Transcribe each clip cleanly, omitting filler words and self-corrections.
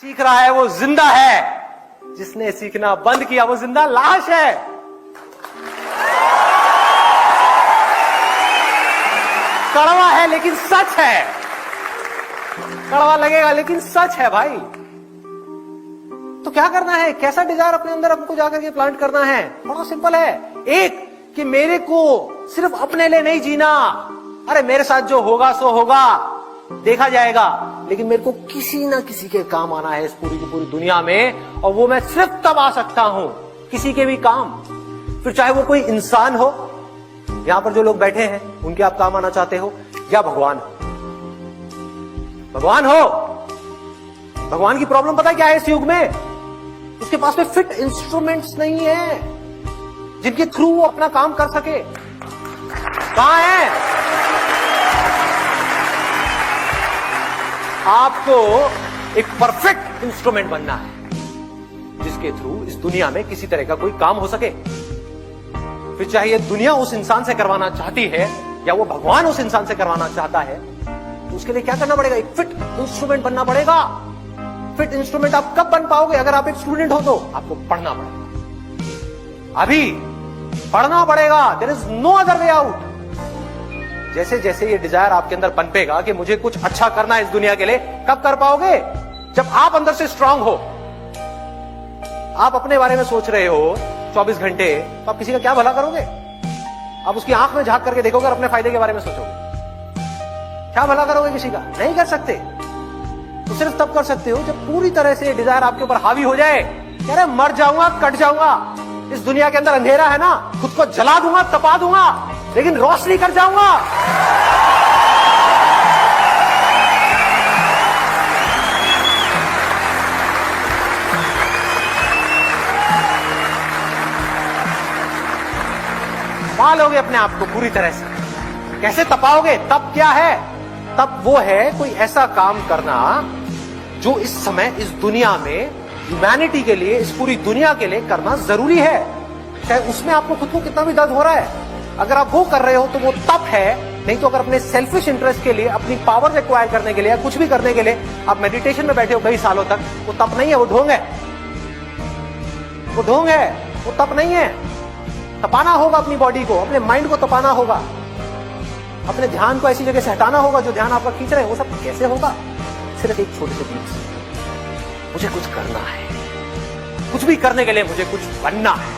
सीख रहा है वो जिंदा है, जिसने सीखना बंद किया वो जिंदा लाश है। कड़वा है लेकिन सच है, कड़वा लगेगा लेकिन सच है भाई। तो क्या करना है, कैसा डिजायर अपने अंदर हमको जाकर के प्लांट करना है? बड़ा सिंपल है। एक कि मेरे को सिर्फ अपने लिए नहीं जीना, अरे मेरे साथ जो होगा सो होगा, देखा जाएगा, लेकिन मेरे को किसी ना किसी के काम आना है इस पूरी की पूरी दुनिया में, और वो मैं सिर्फ तब आ सकता हूं किसी के भी काम। फिर चाहे वो कोई इंसान हो, यहां पर जो लोग बैठे हैं उनके आप काम आना चाहते हो, या भगवान हो। भगवान हो, भगवान की प्रॉब्लम पता क्या है इस युग में? उसके पास में फिट इंस्ट्रूमेंट्स नहीं है जिनके थ्रू वो अपना काम कर सके। कहां है? आपको एक परफेक्ट इंस्ट्रूमेंट बनना है जिसके थ्रू इस दुनिया में किसी तरह का कोई काम हो सके। फिर चाहे ये दुनिया उस इंसान से करवाना चाहती है या वो भगवान उस इंसान से करवाना चाहता है, तो उसके लिए क्या करना पड़ेगा? एक फिट इंस्ट्रूमेंट बनना पड़ेगा। फिट इंस्ट्रूमेंट आप कब बन पाओगे? अगर आप एक स्टूडेंट हो तो आपको पढ़ना पड़ेगा, अभी पढ़ना पड़ेगा। There is no other way out. जैसे जैसे ये डिजायर आपके अंदर पनपेगा कि मुझे कुछ अच्छा करना है इस दुनिया के लिए, कब कर पाओगे? जब आप अंदर से स्ट्रांग हो। आप अपने बारे में सोच रहे हो 24 घंटे, तो आप किसी का क्या भला करोगे? आप उसकी आंख में झांक करके देखोगे और अपने फायदे के बारे में सोचोगे, क्या भला करोगे किसी का? नहीं कर सकते। तो सिर्फ तब कर सकते हो जब पूरी तरह से डिजायर आपके ऊपर हावी हो जाए। कह रहे मर जाऊंगा, कट जाऊंगा, इस दुनिया के अंदर अंधेरा है ना, खुद को जला दूंगा, तपा दूंगा, लेकिन रोशनी कर जाऊंगा। पालोगे अपने आप को पूरी तरह से। कैसे तपाओगे? तब क्या है? तब वो है कोई ऐसा काम करना जो इस समय इस दुनिया में ह्यूमैनिटी के लिए, इस पूरी दुनिया के लिए करना जरूरी है। चाहे उसमें आपको खुद को कितना भी दर्द हो रहा है, अगर आप वो कर रहे हो तो वो तप है। नहीं तो अगर अपने सेल्फिश इंटरेस्ट के लिए, अपनी पावर एक्वायर करने के लिए या कुछ भी करने के लिए आप मेडिटेशन में बैठे हो कई सालों तक, वो तप नहीं है, वो ढोंग है। वो ढोंग है, वो तप नहीं है। तपाना होगा अपनी बॉडी को, अपने माइंड को तपाना होगा, अपने ध्यान को ऐसी जगह से हटाना होगा जो ध्यान आपका खींच रहे हैं। वो सब कैसे होगा? सिर्फ एक छोटे से बीच से। मुझे कुछ करना है, कुछ भी करने के लिए मुझे कुछ बनना है,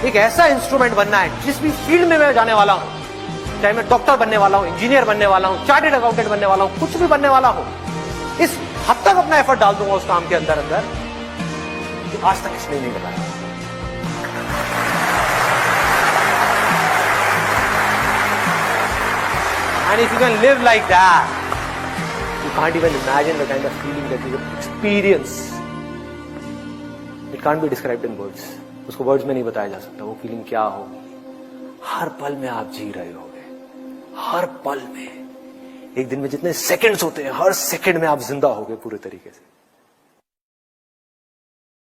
एक ऐसा इंस्ट्रूमेंट बनना है। जिस भी फील्ड में मैं जाने वाला हूं, चाहे मैं डॉक्टर बनने वाला हूं, इंजीनियर बनने वाला हूं, चार्टेड अकाउंटेंट बनने वाला हूं, कुछ भी बनने वाला हूं, इस हद तक अपना एफर्ट डाल दूंगा उस काम के अंदर तो आज तक इसने नहीं बताया। And if you can live like that, you can't even imagine the kind of feeling that you will experience. It can't be described in words. उसको वर्ड्स में नहीं बताया जा सकता वो फीलिंग क्या होगी। हर पल में आप जी रहे होगे, हर पल में। एक दिन में जितने सेकंड्स होते हैं, हर सेकंड में आप जिंदा होगे पूरे तरीके से।